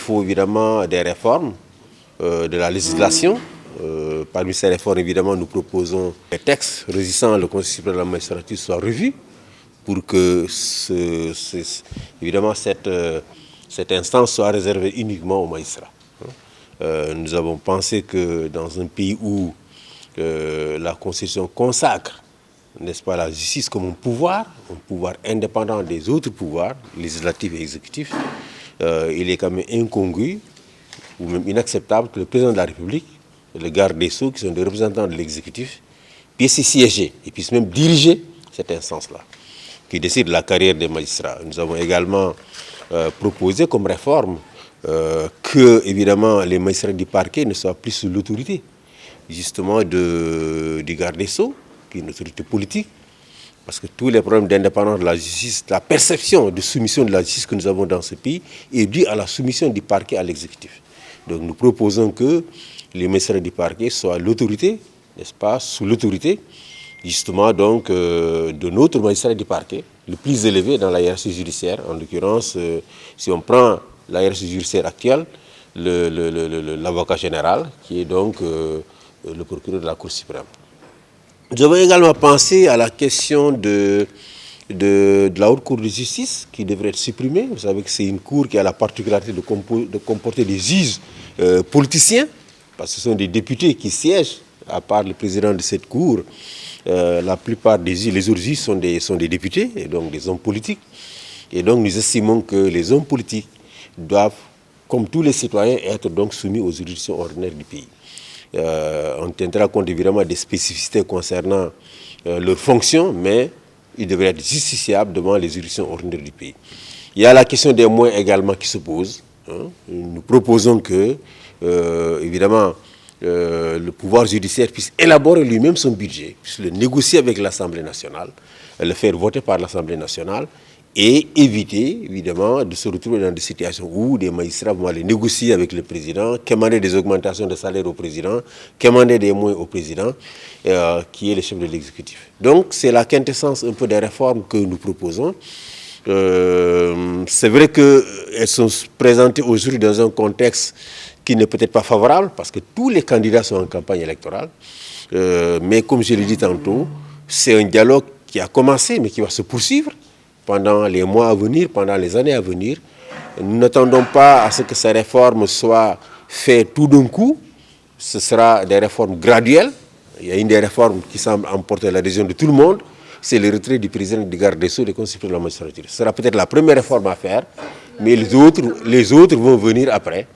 faut évidemment des réformes de la législation. Parmi ces réformes, évidemment, nous proposons que les textes régissant le Conseil supérieur de la magistrature soient revus pour que évidemment cette instance soit réservée uniquement aux magistrats. Nous avons pensé que dans un pays où la Constitution consacre, n'est-ce pas, la justice comme un pouvoir indépendant des autres pouvoirs, législatifs et exécutifs, il est quand même incongru ou même inacceptable que le président de la République et le garde des Sceaux, qui sont des représentants de l'exécutif, puissent y siéger et puissent même diriger cette instance-là, qui décide de la carrière des magistrats. Nous avons également proposé comme réforme que, évidemment, les magistrats du parquet ne soient plus sous l'autorité, justement, du garde des Sceaux, qui est une autorité politique, parce que tous les problèmes d'indépendance de la justice, la perception de soumission de la justice que nous avons dans ce pays est due à la soumission du parquet à l'exécutif. Donc nous proposons que les magistrats du parquet soient l'autorité, n'est-ce pas, sous l'autorité, justement, donc, de notre magistrat du parquet, le plus élevé dans la hiérarchie judiciaire. En l'occurrence, si on prend la hiérarchie judiciaire actuelle, l'avocat général, qui est donc le procureur de la Cour suprême. Nous avons également pensé à la question de la haute cour de justice qui devrait être supprimée. Vous savez que c'est une cour qui a la particularité de comporter des juges politiciens, parce que ce sont des députés qui siègent, à part le président de cette cour. La plupart des juges, les autres juges sont des députés, et donc des hommes politiques. Et donc nous estimons que les hommes politiques doivent, comme tous les citoyens, être donc soumis aux juridictions ordinaires du pays. On tiendra compte évidemment des spécificités concernant leurs fonctions, mais ils devraient être justiciables devant les juridictions ordinaires du pays. Il y a la question des moyens également qui se pose. Nous proposons que, évidemment, le pouvoir judiciaire puisse élaborer lui-même son budget, puisse le négocier avec l'Assemblée nationale, le faire voter par l'Assemblée nationale, et éviter, évidemment, de se retrouver dans des situations où des magistrats vont aller négocier avec le président, commander des augmentations de salaire au président, commander des moyens au président, qui est le chef de l'exécutif. Donc, c'est la quintessence un peu des réformes que nous proposons. C'est vrai qu'elles sont présentées aujourd'hui dans un contexte qui n'est peut-être pas favorable, parce que tous les candidats sont en campagne électorale. Mais comme je l'ai dit tantôt, c'est un dialogue qui a commencé, mais qui va se poursuivre pendant les mois à venir, pendant les années à venir. Nous n'attendons pas à ce que ces réformes soient faites tout d'un coup. Ce sera des réformes graduelles. Il y a une des réformes qui semble emporter l'adhésion de tout le monde, c'est le retrait du président du garde des Sceaux des Conseils supérieurs de la magistrature. Ce sera peut-être la première réforme à faire, mais les autres vont venir après.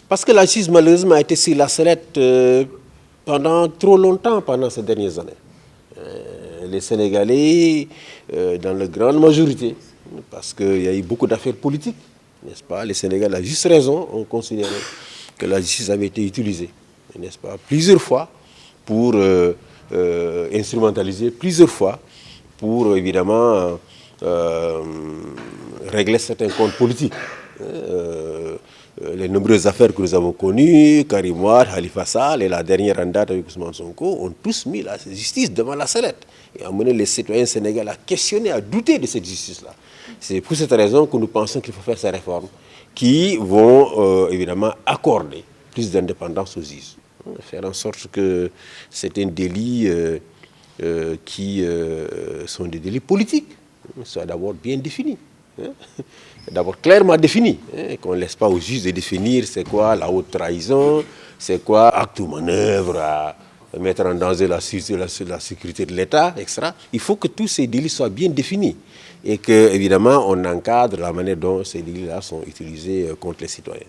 Parce que la justice, malheureusement, a été sur la sellette pendant trop longtemps, pendant ces dernières années. Les Sénégalais, dans la grande majorité, parce qu'il y a eu beaucoup d'affaires politiques, n'est-ce pas? Les Sénégalais, à juste raison, ont considéré que la justice avait été utilisée, n'est-ce pas, plusieurs fois pour instrumentaliser, plusieurs fois pour, évidemment, régler certains comptes politiques. Les nombreuses affaires que nous avons connues, Karim Wade, Khalifa Sall et la dernière en date avec Ousmane Sonko, ont tous mis la justice devant la sellette et amené les citoyens sénégalais à questionner, à douter de cette justice-là. C'est pour cette raison que nous pensons qu'il faut faire ces réformes qui vont évidemment accorder plus d'indépendance aux juges. Faire en sorte que certains délits qui sont des délits politiques soient d'abord bien définis. D'abord clairement défini, qu'on ne laisse pas aux juges de définir c'est quoi la haute trahison, c'est quoi acte ou manœuvre à mettre en danger la sécurité de l'État, etc. Il faut que tous ces délits soient bien définis et que, évidemment, on encadre la manière dont ces délits-là sont utilisés contre les citoyens.